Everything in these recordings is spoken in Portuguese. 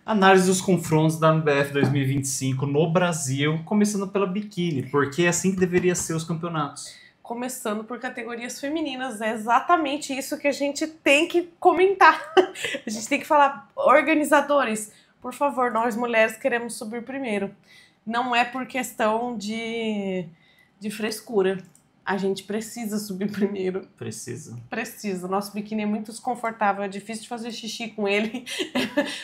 Análise dos confrontos da MBF 2025 no Brasil, começando pela biquíni, porque é assim que deveria ser os campeonatos. Começando por categorias femininas, é exatamente isso que a gente tem que comentar. A gente tem que falar, organizadores, por favor, nós mulheres queremos subir primeiro. Não é por questão de frescura. A gente precisa subir primeiro. Precisa. Precisa. Nosso biquíni é muito desconfortável, é difícil de fazer xixi com ele.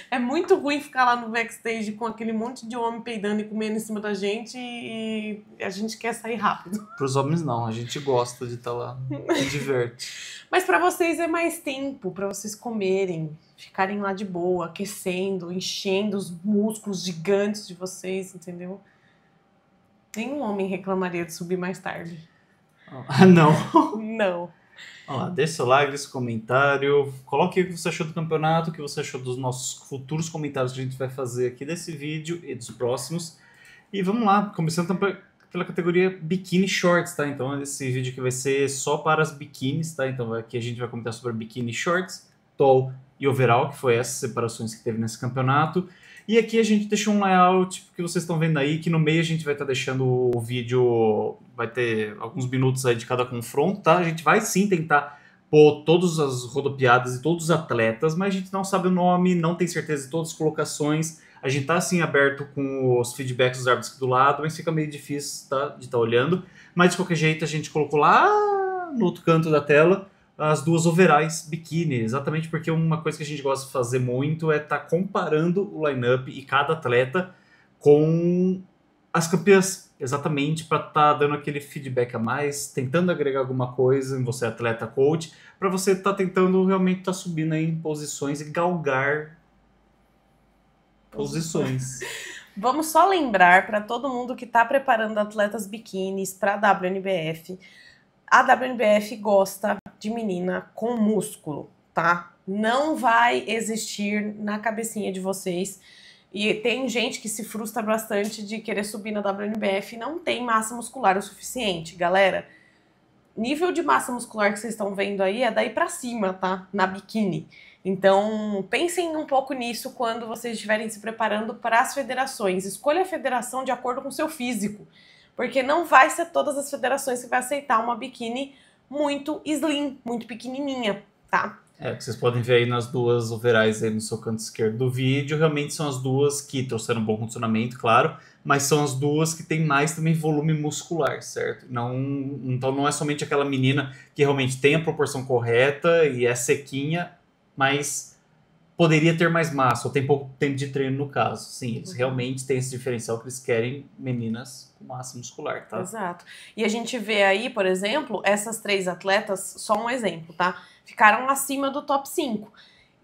É muito ruim ficar lá no backstage com aquele monte de homem peidando e comendo em cima da gente e a gente quer sair rápido. Para os homens não, a gente gosta de estar lá, se diverte. Mas para vocês é mais tempo para vocês comerem, ficarem lá de boa, aquecendo, enchendo os músculos gigantes de vocês, entendeu? Nenhum homem reclamaria de subir mais tarde. Ah, não. Não. Olha lá, deixa seu like, deixa seu comentário, coloque o que você achou do campeonato, o que você achou dos nossos futuros comentários que a gente vai fazer aqui desse vídeo e dos próximos. E vamos lá, começando pela categoria Bikini Shorts, tá? Então esse vídeo aqui vai ser só para as biquínis, tá? Então aqui a gente vai comentar sobre Bikini Shorts, Tall e Overall, que foi essas separações que teve nesse campeonato. E aqui a gente deixou um layout que vocês estão vendo aí, que no meio a gente vai estar deixando o vídeo, vai ter alguns minutos aí de cada confronto, tá? A gente vai sim tentar pôr todas as rodopiadas e todos os atletas, mas a gente não sabe o nome, não tem certeza de todas as colocações. A gente tá assim aberto com os feedbacks dos árbitros aqui do lado, mas fica meio difícil, tá, de estar olhando. Mas de qualquer jeito a gente colocou lá no outro canto da tela as duas overalls biquíni, exatamente porque uma coisa que a gente gosta de fazer muito é estar comparando o line-up e cada atleta com as campeãs, exatamente para estar dando aquele feedback a mais, tentando agregar alguma coisa em você, atleta, coach, para você estar tentando realmente estar subindo aí em posições e galgar posições. Vamos só lembrar para todo mundo que está preparando atletas biquínis para a WNBF. A WNBF gosta de menina com músculo, tá? Não vai existir na cabecinha de vocês. E tem gente que se frustra bastante de querer subir na WNBF e não tem massa muscular o suficiente. Galera, nível de massa muscular que vocês estão vendo aí é daí pra cima, tá? Na biquíni. Então, pensem um pouco nisso quando vocês estiverem se preparando para as federações. Escolha a federação de acordo com o seu físico. Porque não vai ser todas as federações que vai aceitar uma biquíni muito slim, muito pequenininha, tá? Que vocês podem ver aí nas duas overalls aí no seu canto esquerdo do vídeo, realmente são as duas que trouxeram bom condicionamento, claro, mas são as duas que tem mais também volume muscular, certo? Não, então não é somente aquela menina que realmente tem a proporção correta e é sequinha, mas poderia ter mais massa, ou tem pouco tempo de treino no caso. Sim, eles realmente têm esse diferencial que eles querem meninas com massa muscular, tá? Exato. E a gente vê aí, por exemplo, essas três atletas, só um exemplo, tá? Ficaram acima do top 5.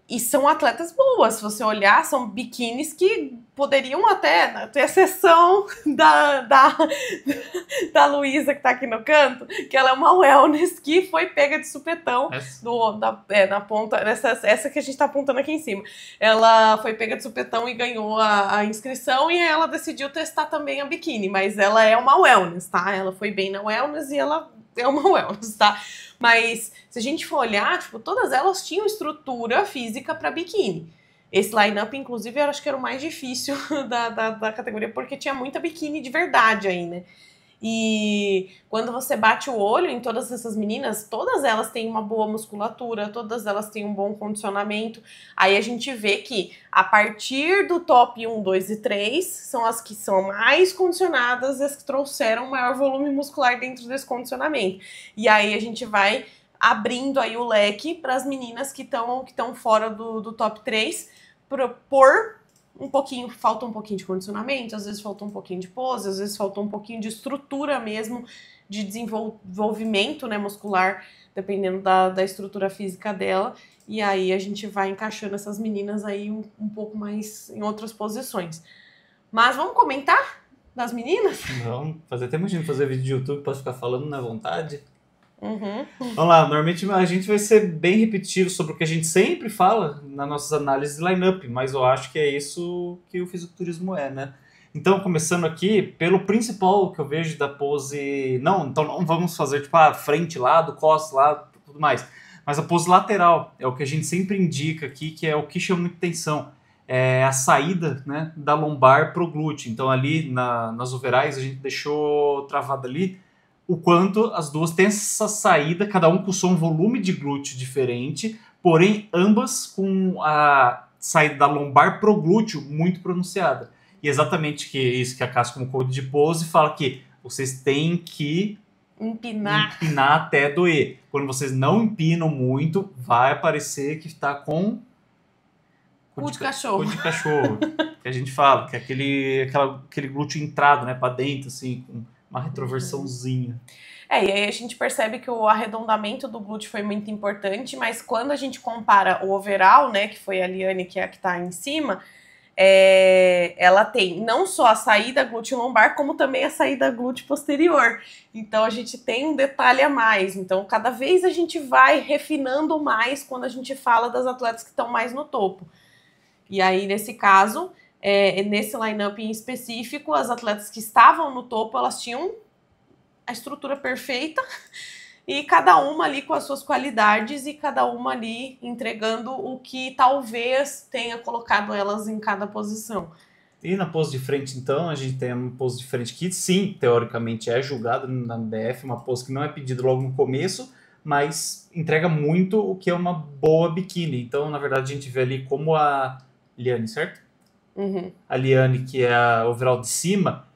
E são atletas boas, se você olhar, são biquínis que poderiam até ter exceção da Luísa, que tá aqui no canto, que ela é uma wellness que foi pega de supetão na ponta, essa que a gente tá apontando aqui em cima. Ela foi pega de supetão e ganhou a inscrição e ela decidiu testar também a biquíni, mas ela é uma wellness, tá? Ela foi bem na wellness e ela é uma wellness, tá? Mas se a gente for olhar, tipo, todas elas tinham estrutura física para biquíni. Esse line-up, inclusive, eu acho que era o mais difícil da categoria, porque tinha muita biquíni de verdade aí, né? E quando você bate o olho em todas essas meninas, todas elas têm uma boa musculatura, todas elas têm um bom condicionamento. Aí a gente vê que a partir do top 1, 2 e 3 são as que são mais condicionadas e as que trouxeram maior volume muscular dentro desse condicionamento. E aí a gente vai abrindo aí o leque para as meninas que estão fora do top 3 por um pouquinho, falta um pouquinho de condicionamento, às vezes falta um pouquinho de pose, às vezes falta um pouquinho de estrutura mesmo, de desenvolvimento, né, muscular, dependendo da estrutura física dela. E aí a gente vai encaixando essas meninas aí um pouco mais em outras posições. Mas vamos comentar das meninas? Vamos fazer até imagina fazer vídeo de YouTube, posso ficar falando na vontade. Uhum. Vamos lá, normalmente a gente vai ser bem repetitivo sobre o que a gente sempre fala nas nossas análises de line-up, mas eu acho que é isso que o fisiculturismo é, né? Então, começando aqui, pelo principal que eu vejo da pose... Não, então não vamos fazer tipo a frente, lado, costas, lado, tudo mais. Mas a pose lateral é o que a gente sempre indica aqui, que é o que chama muita atenção. a saída, né, da lombar pro glúteo. Então ali nas overais a gente deixou travado ali o quanto as duas têm essa saída, cada um com um volume de glúteo diferente, porém ambas com a saída da lombar pro glúteo muito pronunciada. E exatamente isso que a Cássia, como coach de pose, fala que vocês têm que empinar até doer. Quando vocês não empinam muito, vai aparecer que está com cu de cachorro. Cu de cachorro, que a gente fala, que é aquele glúteo entrado, né, para dentro, assim, com uma retroversãozinha. E aí a gente percebe que o arredondamento do glúteo foi muito importante, mas quando a gente compara o overall, né, que foi a Liane, que é a que tá em cima, ela tem não só a saída glúteo lombar, como também a saída glúteo posterior. Então a gente tem um detalhe a mais. Então cada vez a gente vai refinando mais quando a gente fala das atletas que estão mais no topo. E aí, nesse caso, nesse line-up em específico, as atletas que estavam no topo, elas tinham a estrutura perfeita e cada uma ali com as suas qualidades e cada uma ali entregando o que talvez tenha colocado elas em cada posição. E na pose de frente, então, a gente tem uma pose de frente que, sim, teoricamente é julgada na BF, uma pose que não é pedida logo no começo, mas entrega muito o que é uma boa biquíni. Então, na verdade, a gente vê ali como a Liane, certo? Uhum. A Liane, que é a overall de cima,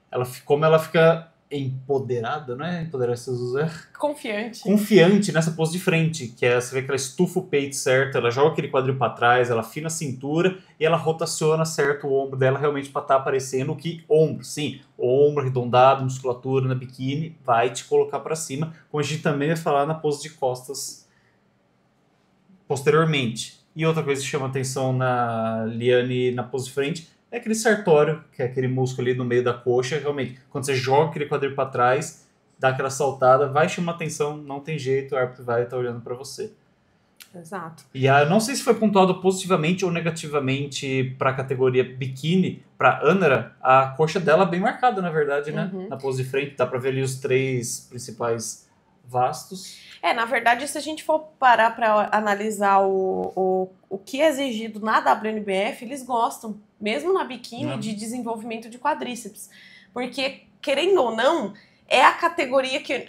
como ela fica empoderada, não é? Empoderada, se usar. Confiante nessa pose de frente, que você vê que ela estufa o peito certo, ela joga aquele quadril para trás, ela afina a cintura e ela rotaciona certo o ombro dela realmente para estar aparecendo que ombro, sim, ombro arredondado, musculatura na biquíni, vai te colocar para cima, como a gente também vai falar na pose de costas posteriormente. E outra coisa que chama atenção na Liane na pose de frente é aquele sartório, que é aquele músculo ali no meio da coxa. Realmente, quando você joga aquele quadril para trás, dá aquela saltada, vai chamar atenção, não tem jeito, o árbitro vai estar olhando para você. Exato. E não sei se foi pontuado positivamente ou negativamente para a categoria biquíni, para Anara, a coxa dela bem marcada, na verdade, né? Na pose de frente, dá para ver ali os 3 principais vastos. Na verdade, se a gente for parar para analisar o que é exigido na WNBF, eles gostam, mesmo na biquíni, de desenvolvimento de quadríceps. Porque, querendo ou não, é a categoria que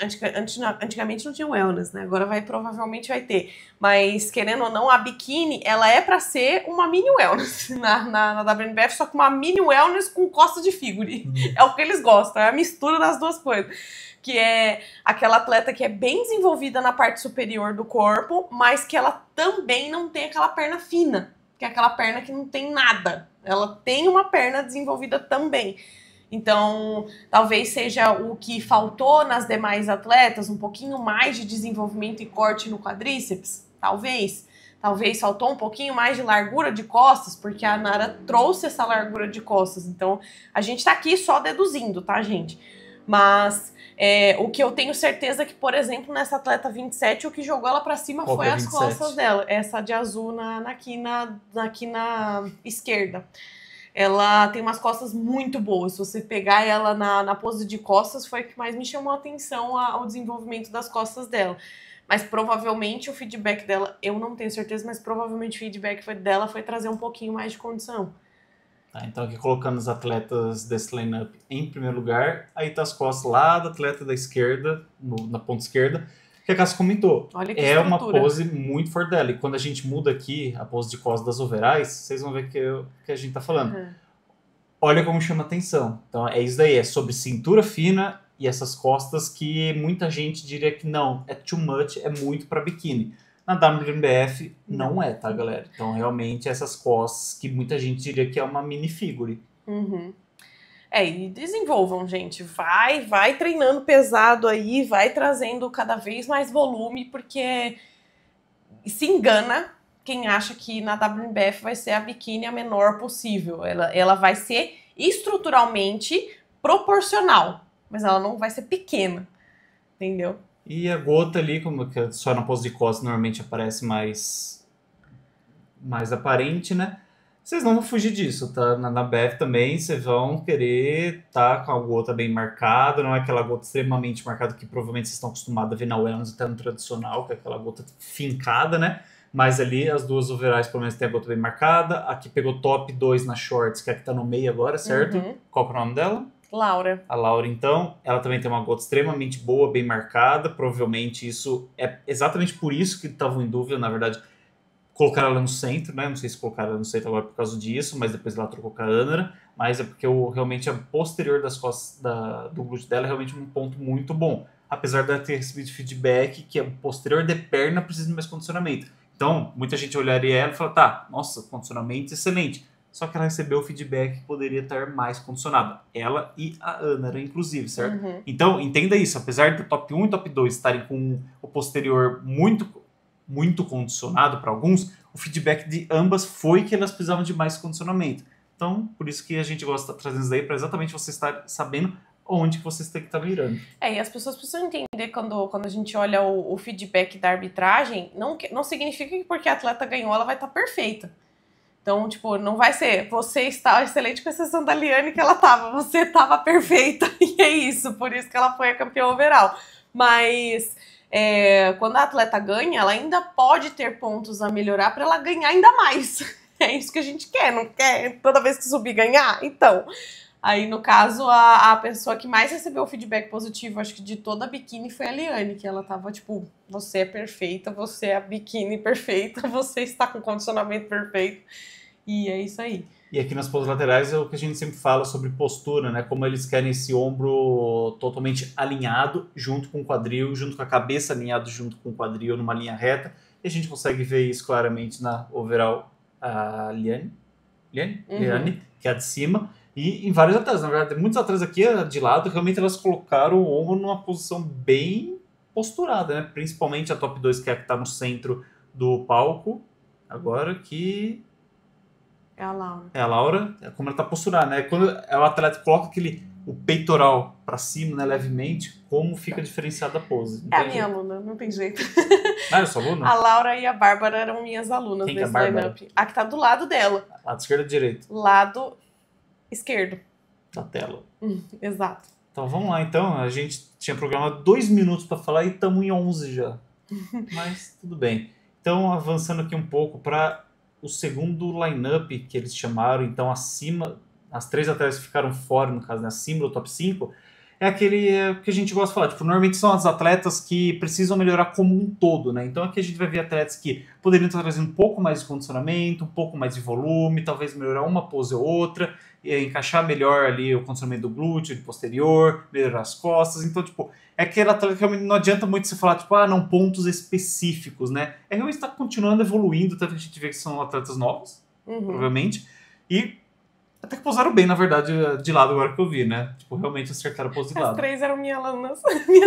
antigamente não tinha wellness, né? Agora provavelmente vai ter. Mas, querendo ou não, a biquíni, ela é para ser uma mini wellness na WNBF, só que uma mini wellness com costa de figure. É o que eles gostam, é a mistura das duas coisas. Que é aquela atleta que é bem desenvolvida na parte superior do corpo, mas que ela também não tem aquela perna fina, que é aquela perna que não tem nada. Ela tem uma perna desenvolvida também. Então, talvez seja o que faltou nas demais atletas, um pouquinho mais de desenvolvimento e corte no quadríceps, talvez. Talvez faltou um pouquinho mais de largura de costas, porque a Nara trouxe essa largura de costas. Então, a gente tá aqui só deduzindo, tá, gente? Mas o que eu tenho certeza é que, por exemplo, nessa atleta 27, o que jogou ela pra cima foi as costas dela. Essa de azul aqui na esquerda. Ela tem umas costas muito boas. Se você pegar ela na pose de costas, foi o que mais me chamou a atenção ao desenvolvimento das costas dela. Mas provavelmente o feedback dela, eu não tenho certeza, mas provavelmente o feedback dela foi trazer um pouquinho mais de condição. Então aqui colocando os atletas desse line-up em primeiro lugar, aí tá as costas lá do atleta da esquerda, na ponta esquerda, que a Cássia comentou. Olha que estrutura. Uma pose muito forte dela. E quando a gente muda aqui a pose de costas das overais, vocês vão ver que a gente tá falando. Olha como chama atenção. Então é isso daí, é sobre cintura fina e essas costas que muita gente diria que não, é too much, é muito para biquíni. Na WNBF não é, tá, galera? Então, realmente, essas costas que muita gente diria que é uma mini figure. E desenvolvam, gente. Vai treinando pesado aí, vai trazendo cada vez mais volume, porque se engana quem acha que na WNBF vai ser a biquíni a menor possível. Ela vai ser estruturalmente proporcional, mas ela não vai ser pequena, entendeu? E a gota ali, como que só na pose de costas normalmente aparece mais aparente, né? Vocês não vão fugir disso, tá? Na BF também vocês vão querer estar com a gota bem marcada, não é aquela gota extremamente marcada que provavelmente vocês estão acostumados a ver na wellness até no tradicional, que é aquela gota fincada, né? Mas ali as duas overalls pelo menos tem a gota bem marcada. Aqui pegou top 2 na shorts, que é a que tá no meio agora, certo? Qual que é o nome dela? Laura. A Laura, então, ela também tem uma gota extremamente boa, bem marcada. Provavelmente isso é exatamente por isso que estavam em dúvida, na verdade. Colocaram ela no centro, né? Não sei se colocaram ela no centro agora por causa disso, mas depois ela trocou com a Anara. Mas é porque realmente a posterior das costas do glúteo dela é realmente um ponto muito bom. Apesar dela ter recebido feedback que a posterior de perna precisa de mais condicionamento. Então, muita gente olharia ela e fala, tá, nossa, condicionamento excelente. Só que ela recebeu o feedback que poderia estar mais condicionada. Ela e a Anara, inclusive, certo? Então, entenda isso. Apesar do top 1 e top 2 estarem com o posterior muito condicionado para alguns, o feedback de ambas foi que elas precisavam de mais condicionamento. Então, por isso que a gente gosta de estar trazendo isso daí, para exatamente você estar sabendo onde que vocês têm que estar mirando. E as pessoas precisam entender quando a gente olha o feedback da arbitragem, não significa que porque a atleta ganhou, ela vai estar perfeita. Então, tipo, não vai ser você está excelente com exceção da Liane que ela tava, você tava perfeita, e é isso, por isso que ela foi a campeã overall. Mas quando a atleta ganha, ela ainda pode ter pontos a melhorar para ela ganhar ainda mais. É isso que a gente quer, não quer toda vez que subir ganhar? Então, aí no caso, a pessoa que mais recebeu o feedback positivo, acho que de toda a biquíni, foi a Liane, que ela tava tipo, você é perfeita, você é a biquíni perfeita, você está com condicionamento perfeito, e é isso aí. E aqui nas poses laterais é o que a gente sempre fala sobre postura, né? Como eles querem esse ombro totalmente alinhado, junto com o quadril, junto com a cabeça alinhado junto com o quadril, numa linha reta. E a gente consegue ver isso claramente na overall a Liane, que é a de cima. E em vários atletas, na verdade, muitos atletas aqui de lado, realmente elas colocaram o ombro numa posição bem posturada, né? Principalmente a top 2, que é a que está no centro do palco. Agora que... É a Laura. É a Laura, como ela tá posturada, né? Quando o atleta coloca o peitoral para cima, né, levemente, como fica diferenciada a pose. É a minha aluna, não tem jeito. Ah, é sua aluna? A Laura e a Bárbara eram minhas alunas nesse line-up. A que tá do lado dela. Lado esquerdo ou direito? Lado esquerdo. Da tela. Exato. Então vamos lá, então. A gente tinha programado 2 minutos para falar e estamos em 11 já. Mas tudo bem. Então, avançando aqui um pouco para o segundo line-up que eles chamaram, então acima, as 3 atletas que ficaram fora, no caso, né, acima do top 5, é aquele que a gente gosta de falar. Tipo, normalmente são as atletas que precisam melhorar como um todo, né? Então aqui a gente vai ver atletas que poderiam estar trazendo um pouco mais de condicionamento, um pouco mais de volume, talvez melhorar uma pose ou outra, e encaixar melhor ali o condicionamento do glúteo, de posterior, melhorar as costas. Então, tipo, é aquele atleta que realmente não adianta muito você falar, tipo, não, pontos específicos, né? É realmente estar continuando evoluindo, tanto que a gente vê que são atletas novos, provavelmente, e até que posaram bem, na verdade, de lado agora que eu vi, né? Tipo, realmente acertaram a pose de lado. As 3 eram minhas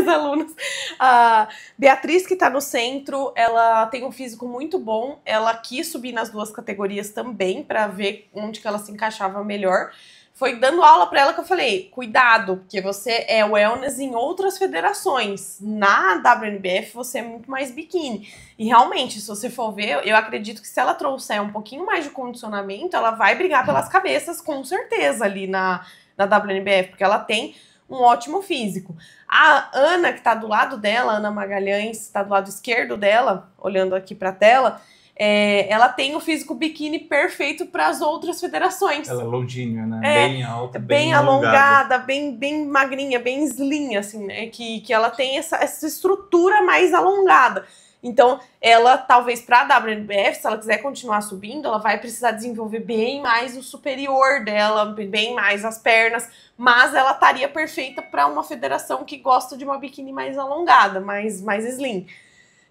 alunas. A Beatriz, que tá no centro, ela tem um físico muito bom. Ela quis subir nas 2 categorias também, pra ver onde que ela se encaixava melhor. Foi dando aula pra ela que eu falei, cuidado, porque você é wellness em outras federações. Na WNBF você é muito mais biquíni. E realmente, se você for ver, eu acredito que se ela trouxer um pouquinho mais de condicionamento, ela vai brigar pelas cabeças, com certeza, ali na WNBF, porque ela tem um ótimo físico. A Ana, que tá do lado dela, Ana Magalhães, tá do lado esquerdo dela, olhando aqui pra tela, ela tem o físico biquíni perfeito para as outras federações. Ela é longínea, né? Bem alta, bem alongada, bem magrinha, bem slim, assim, né? Que ela tem essa estrutura mais alongada. Então, ela, talvez para a WNBF, se ela quiser continuar subindo, ela vai precisar desenvolver bem mais o superior dela, bem mais as pernas, mas ela estaria perfeita para uma federação que gosta de uma biquíni mais alongada, mais slim.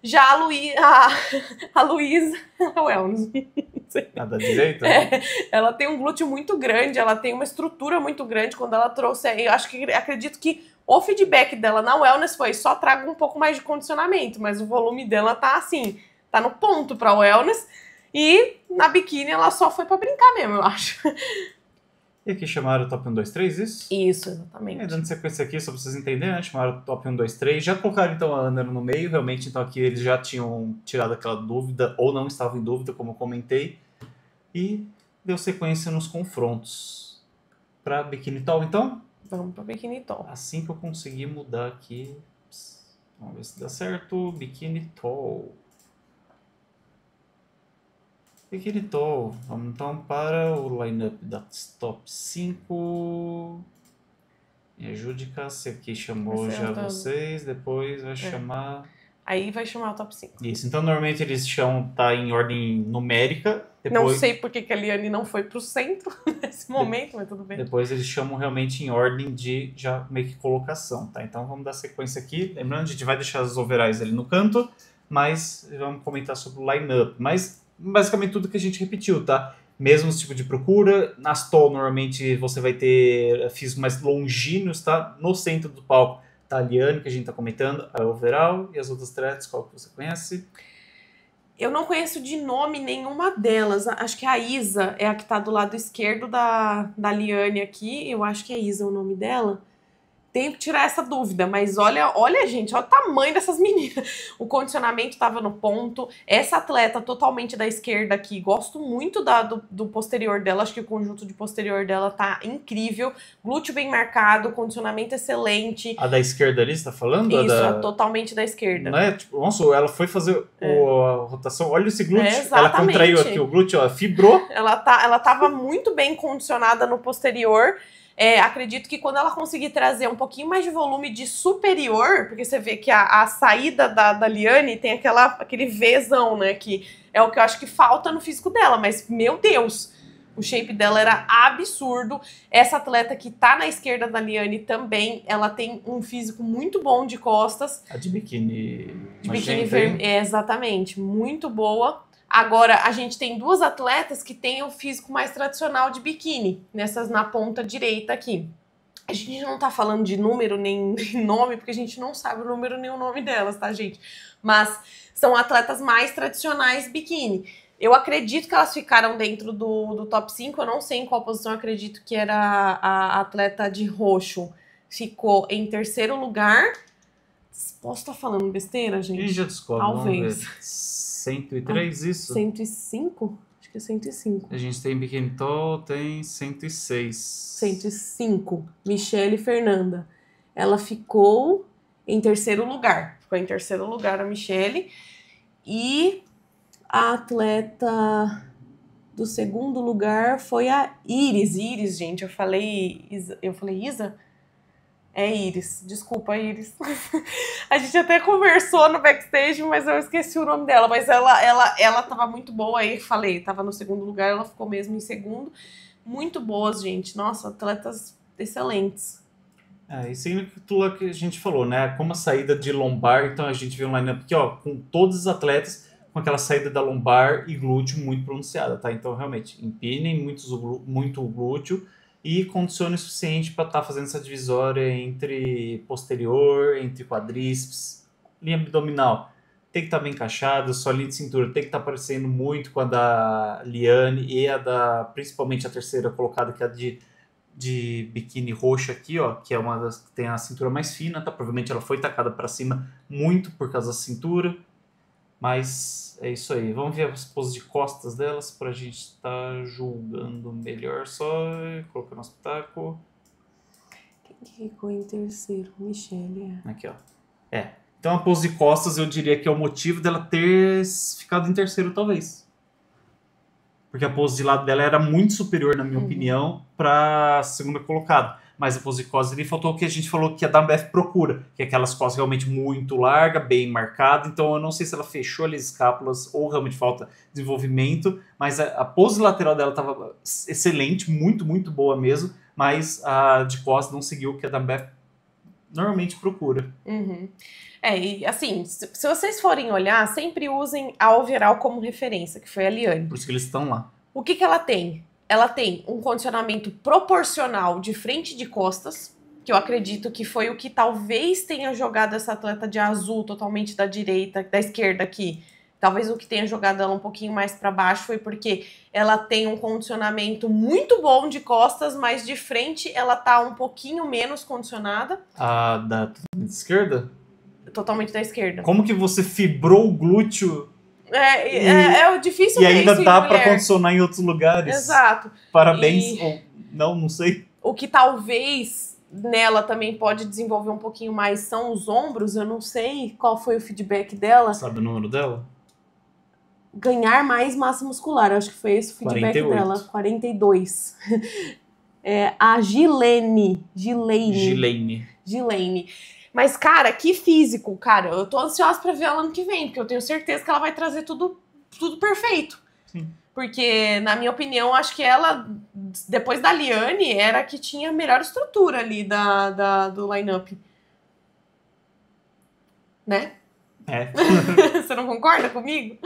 Já a Luísa, wellness. A da direita? Ela tem um glúteo muito grande, ela tem uma estrutura muito grande. Quando ela trouxe, eu acredito que o feedback dela na wellness foi só traga um pouco mais de condicionamento, mas o volume dela tá assim, tá no ponto pra wellness. E na biquíni ela só foi pra brincar mesmo, eu acho. E aqui chamaram o top 1, 2, 3, isso? Isso, exatamente. Dando sequência aqui, só pra vocês entenderem, né? Chamaram o top 1, 2, 3. Já colocaram então a Ana no meio, realmente, então aqui eles já tinham tirado aquela dúvida, ou não estavam em dúvida, como eu comentei. E deu sequência nos confrontos. Pra Bikini Tall, então? Vamos pra Bikini Tall. Assim que eu conseguir mudar aqui. Vamos ver se dá certo. Bikini Tall. Biquíni Tall. Vamos então para o lineup das top 5. Me ajude, Cássia, aqui chamou já vocês, depois vai chamar... Aí vai chamar o top 5. Isso, então normalmente eles chamam, tá em ordem numérica. Depois... Não sei porque que a Liane não foi pro centro nesse momento, mas tudo bem. Depois eles chamam realmente em ordem de já meio que colocação, tá? Então vamos dar sequência aqui. Lembrando, a gente vai deixar os overalls ali no canto, mas vamos comentar sobre o line-up. Mas basicamente tudo que a gente repetiu, tá? Mesmo tipo de procura. Nas tall, normalmente você vai ter físicos mais longínquos, tá? No centro do palco tá a Liane, que a gente tá comentando, a overall, e as outras threads, qual que você conhece? Eu não conheço de nome nenhuma delas. Acho que a Isa é a que tá do lado esquerdo da Liane aqui. Eu acho que é Isa o nome dela. Tenho que tirar essa dúvida, mas olha, gente, olha o tamanho dessas meninas. O condicionamento tava no ponto. Essa atleta totalmente da esquerda aqui, gosto muito do posterior dela. Acho que o conjunto de posterior dela tá incrível. Glúteo bem marcado, condicionamento excelente. A da esquerda ali, você tá falando? Isso, totalmente da esquerda. Não é? Tipo, nossa, ela foi fazer a rotação. Olha esse glúteo. Ela contraiu aqui o glúteo, ó, fibrou. Ela tava muito bem condicionada no posterior. Acredito que quando ela conseguir trazer um pouquinho mais de volume de superior, porque você vê que a saída da Liane tem aquele Vzão, né? Que é o que eu acho que falta no físico dela, mas, meu Deus, o shape dela era absurdo. Essa atleta que tá na esquerda da Liane também, ela tem um físico muito bom de costas. A de biquíni. De biquíni vermelho, exatamente, muito boa. Agora, a gente tem duas atletas que têm o físico mais tradicional de biquíni, na ponta direita aqui. A gente não tá falando de número nem nome, porque a gente não sabe o número nem o nome delas, tá, gente? Mas são atletas mais tradicionais biquíni. Eu acredito que elas ficaram dentro do top 5, eu não sei em qual posição, eu acredito que era a atleta de roxo. Ficou em terceiro lugar. Posso estar falando besteira, gente? E já descobre, talvez. 103, isso? 105? Acho que é 105. A gente tem Biquíni Tall, tem 106. 105. Michele Fernanda. Ela ficou em terceiro lugar. Ficou em terceiro lugar a Michele. E a atleta do segundo lugar foi a Iris. Iris, gente, eu falei Isa? É Iris, desculpa, Iris. A gente até conversou no backstage, mas eu esqueci o nome dela. Mas ela tava muito boa aí, tava no segundo lugar, ela ficou mesmo em segundo. Muito boas, gente. Nossa, atletas excelentes. Isso aí tudo que a gente falou, né? Como a saída de lombar, então a gente vê um line-up aqui, ó, com todos os atletas com aquela saída da lombar e glúteo muito pronunciada, tá? Então, realmente, empinem muito o glúteo e condicione o suficiente para estar fazendo essa divisória entre posterior, entre quadríceps, linha abdominal. Tem que estar bem encaixada, sua linha de cintura tem que estar parecendo muito com a da Liane e principalmente a terceira colocada, que é a de biquíni roxa aqui, ó, que é uma das que tem a cintura mais fina, tá? Provavelmente ela foi tacada para cima muito por causa da cintura, mas é isso aí. Vamos ver as poses de costas delas para a gente estar julgando melhor. Só colocar nosso taco. Quem ficou em terceiro? Michele. Aqui, ó. Então a pose de costas eu diria que é o motivo dela ter ficado em terceiro, talvez. Porque a pose de lado dela era muito superior, na minha opinião, para a segunda colocada. Mas a pose de costas ali faltou o que a gente falou que a WF procura, que é aquelas costas realmente muito largas, bem marcadas. Então eu não sei se ela fechou ali as escápulas ou realmente falta desenvolvimento, mas a pose lateral dela estava excelente, muito, muito boa mesmo, mas a de costas não seguiu o que a WF normalmente procura. Uhum. E assim, se vocês forem olhar, sempre usem a overall como referência, que foi a Liane. Por isso que eles estão lá. O que ela tem? Ela tem um condicionamento proporcional de frente e de costas, que eu acredito que foi o que talvez tenha jogado essa atleta de azul totalmente da esquerda aqui. Talvez o que tenha jogado ela um pouquinho mais para baixo foi porque ela tem um condicionamento muito bom de costas, mas de frente ela tá um pouquinho menos condicionada. A da esquerda? Totalmente da esquerda. Como que você fibrou o glúteo? É difícil e ainda dá para condicionar em outros lugares. Exato. Parabéns. Ou não sei. O que talvez nela também pode desenvolver um pouquinho mais são os ombros. Eu não sei qual foi o feedback dela. Sabe o número dela? ganhar mais massa muscular. Eu acho que foi esse o feedback 48. dela. 42. A Gilene. Mas, cara, que físico, cara. Eu tô ansiosa pra ver ela ano que vem, porque eu tenho certeza que ela vai trazer tudo perfeito. Sim. Porque, na minha opinião, acho que ela, depois da Liane, era a que tinha a melhor estrutura ali do line-up. Né? Você não concorda comigo?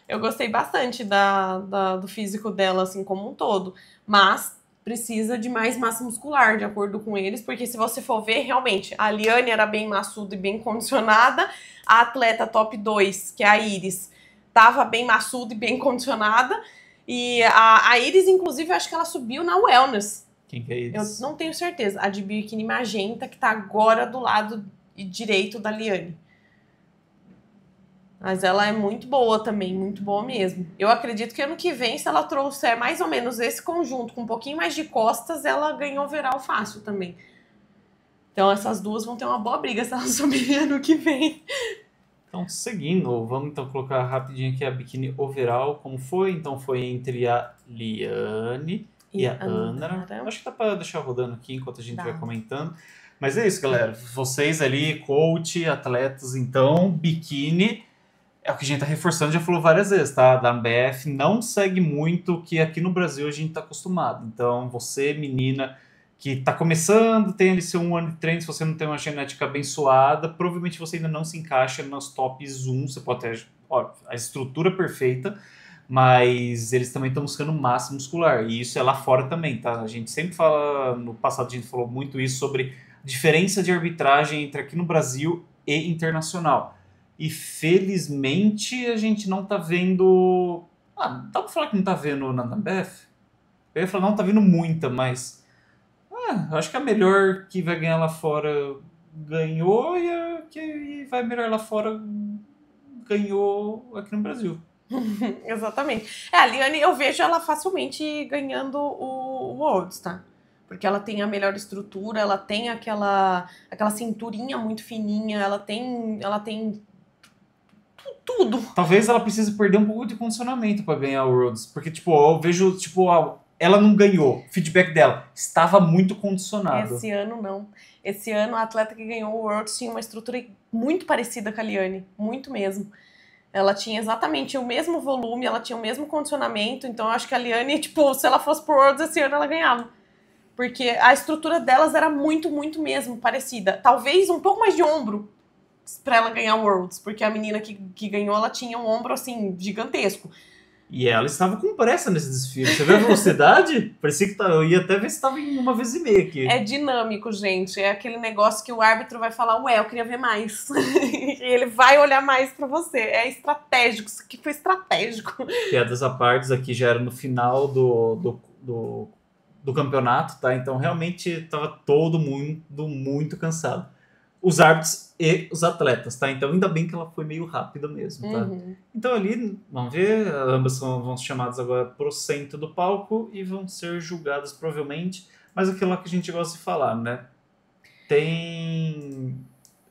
Eu gostei bastante do físico dela, assim, como um todo. Mas precisa de mais massa muscular, de acordo com eles, porque se você for ver, realmente, a Liane era bem maçuda e bem condicionada, a atleta top 2, que é a Iris, tava bem maçuda e bem condicionada, e a Iris, inclusive, eu acho que ela subiu na Wellness. Quem que é Iris? Eu não tenho certeza. A de biquíni magenta, que tá agora do lado direito da Liane. Mas ela é muito boa também, muito boa mesmo. Eu acredito que ano que vem, se ela trouxer mais ou menos esse conjunto com um pouquinho mais de costas, ela ganhou overall fácil também. Então essas duas vão ter uma boa briga se elas subirem ano que vem. Então, seguindo, vamos então colocar rapidinho aqui a biquíni overall, como foi. Então foi entre a Liane e a Anara. Acho que dá pra deixar rodando aqui enquanto a gente vai comentando. Mas é isso, galera. Vocês ali, coach, atletas, então, biquíni... É o que a gente tá reforçando, já falou várias vezes, tá? Da AMBF não segue muito o que aqui no Brasil a gente tá acostumado. Então, você, menina, que tá começando, tem ali seu 1 ano de treino, se você não tem uma genética abençoada, provavelmente você ainda não se encaixa nas tops 1, você pode ter a estrutura perfeita, mas eles também estão buscando massa muscular, e isso é lá fora também, tá? A gente sempre fala, no passado a gente falou muito isso sobre diferença de arbitragem entre aqui no Brasil e internacional. E felizmente a gente não tá vendo... dá pra falar que não tá vendo na AMBF? Eu ia falar, não tá vendo muita, mas... eu acho que a melhor que vai ganhar lá fora ganhou e a que vai melhor lá fora ganhou aqui no Brasil. Exatamente. A Liane, eu vejo ela facilmente ganhando o Worlds, tá? Porque ela tem a melhor estrutura, ela tem aquela cinturinha muito fininha, ela tem tudo. Talvez ela precise perder um pouco de condicionamento para ganhar o Worlds, porque tipo, eu vejo ela não ganhou, o feedback dela estava muito condicionado. Esse ano não. Esse ano a atleta que ganhou o Worlds tinha uma estrutura muito parecida com a Liane, muito mesmo. Ela tinha exatamente o mesmo volume, ela tinha o mesmo condicionamento, então eu acho que a Liane, tipo, se ela fosse pro Worlds esse ano ela ganhava. Porque a estrutura delas era muito, muito mesmo parecida. Talvez um pouco mais de ombro pra ela ganhar o Worlds, porque a menina que ganhou, ela tinha um ombro, assim, gigantesco. E ela estava com pressa nesse desfile. Você viu a velocidade? Parecia que eu ia até ver se estava em 1,5 aqui. É dinâmico, gente. É aquele negócio que o árbitro vai falar, ué, eu queria ver mais. E ele vai olhar mais pra você. É estratégico. Isso aqui foi estratégico. Piadas à parte, aqui já era no final do campeonato, tá? Então realmente estava todo mundo muito cansado. Os árbitros e os atletas, tá? Então ainda bem que ela foi meio rápida mesmo, tá? Uhum. Então ali, vamos ver, ambas vão ser chamadas agora pro centro do palco e vão ser julgadas provavelmente, mas aquilo lá que a gente gosta de falar, né?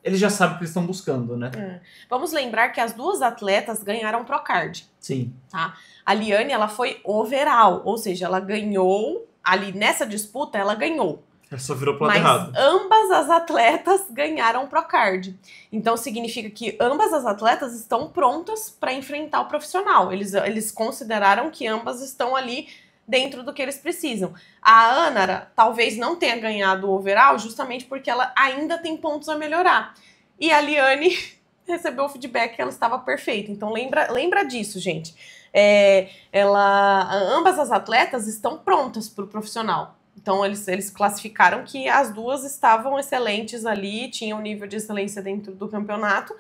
Eles já sabem o que eles estão buscando, né? Vamos lembrar que as duas atletas ganharam Procard. Sim. Tá? A Liane, ela foi overall, ou seja, ela ganhou, ali nessa disputa, ela ganhou. Ela só virou pro lado errado. Mas ambas as atletas ganharam Procard. Então significa que ambas as atletas estão prontas para enfrentar o profissional. Eles consideraram que ambas estão ali dentro do que eles precisam. A Anara talvez não tenha ganhado o overall justamente porque ela ainda tem pontos a melhorar. E a Liane recebeu o feedback que ela estava perfeita. Então lembra disso, gente. Ambas as atletas estão prontas para o profissional. Então, eles classificaram que as duas estavam excelentes ali, tinham um nível de excelência dentro do campeonato,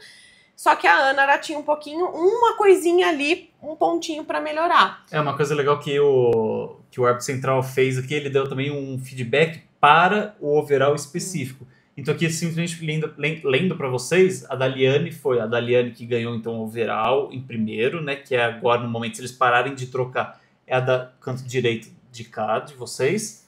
só que a Anara tinha uma coisinha ali, um pontinho para melhorar. Uma coisa legal que o árbitro central fez aqui, ele deu também um feedback para o overall específico. Então aqui, simplesmente lendo para vocês, a Daliane foi a Daliane que ganhou então o overall em primeiro, né, que é agora no momento, se eles pararem de trocar, é a da canto direito de cá, de vocês.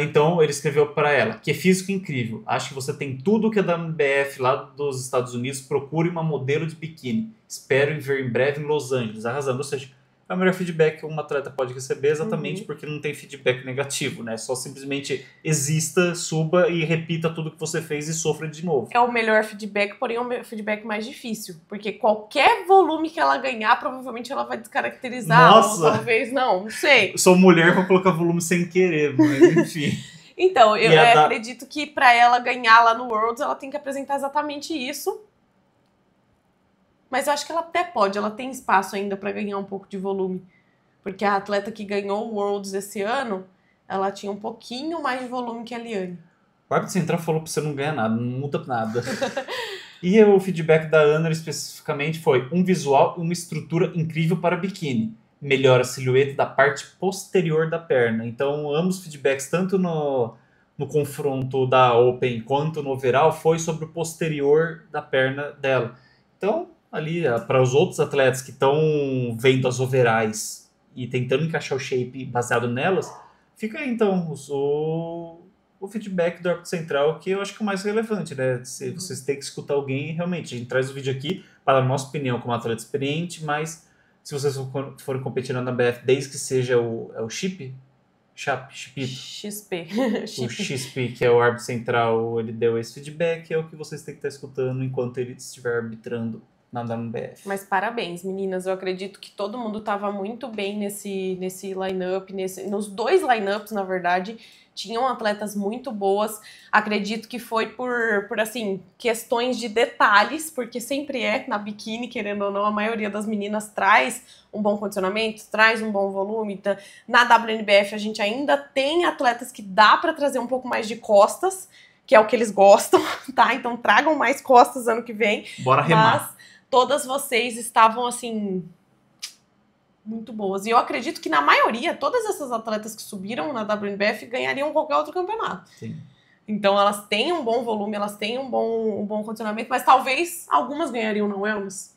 Então ele escreveu para ela: que é físico incrível. Acho que você tem tudo que a WNBF lá dos Estados Unidos. Procure uma modelo de biquíni. Espero ver em breve em Los Angeles. Arrasando. Ou seja, é o melhor feedback que um atleta pode receber, exatamente porque não tem feedback negativo, né? Só simplesmente exista, suba e repita tudo que você fez e sofra de novo. É o melhor feedback, porém é o feedback mais difícil. Porque qualquer volume que ela ganhar, provavelmente ela vai descaracterizar. Nossa! Ou talvez não sei. Sou mulher, vou colocar volume sem querer, mas enfim. Então, eu acredito que pra ela ganhar lá no Worlds, ela tem que apresentar exatamente isso. Mas eu acho que ela até pode, ela tem espaço ainda pra ganhar um pouco de volume. Porque a atleta que ganhou o Worlds esse ano, ela tinha um pouquinho mais de volume que a Liane. O árbitro central falou pra você não ganhar nada, não muda nada. E o feedback da Ana especificamente foi: um visual e uma estrutura incrível para biquíni. Melhora a silhueta da parte posterior da perna. Então, ambos feedbacks, tanto no confronto da Open quanto no overall, foi sobre o posterior da perna dela. Então, ali, para os outros atletas que estão vendo as overalls e tentando encaixar o shape baseado nelas, fica aí, então, o feedback do árbitro central, que eu acho que é o mais relevante, né? Se vocês têm que escutar alguém, realmente, a gente traz o vídeo aqui para a nossa opinião como atleta experiente, mas se vocês forem competir na BF, desde que seja o Chipito? XP. O XP, que é o árbitro central, ele deu esse feedback, é o que vocês têm que estar escutando enquanto ele estiver arbitrando na WBF. Mas parabéns, meninas. Eu acredito que todo mundo estava muito bem nesse line-up, nos dois line-ups, na verdade. Tinham atletas muito boas. Acredito que foi por assim, questões de detalhes, porque sempre na biquíni, querendo ou não, a maioria das meninas traz um bom condicionamento, traz um bom volume. Na WNBF a gente ainda tem atletas que dá para trazer um pouco mais de costas, que é o que eles gostam, tá? Então tragam mais costas ano que vem. Bora remar. Mas todas vocês estavam, assim, muito boas. E eu acredito que, na maioria, todas essas atletas que subiram na WNBF ganhariam qualquer outro campeonato. Sim. Então, elas têm um bom volume, elas têm um bom condicionamento, mas talvez algumas ganhariam no Wellness.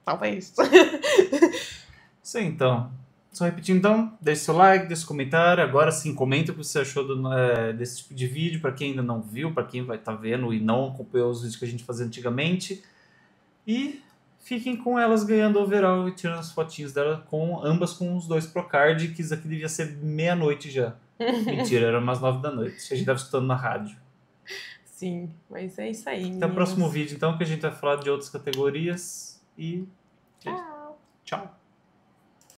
Talvez. Sim, então. Só repetindo, então, deixe seu like, deixe seu comentário. Agora sim, comenta o que você achou desse tipo de vídeo, para quem ainda não viu, para quem vai estar vendo e não acompanhou os vídeos que a gente fazia antigamente. E fiquem com elas ganhando overall e tirando as fotinhas dela, ambas com os dois Procard, que isso aqui devia ser meia-noite já. Mentira, era umas 9 da noite. A gente estava escutando na rádio. Sim, mas é isso aí, meninas. Até o próximo vídeo, então, que a gente vai falar de outras categorias. E tchau. Tchau.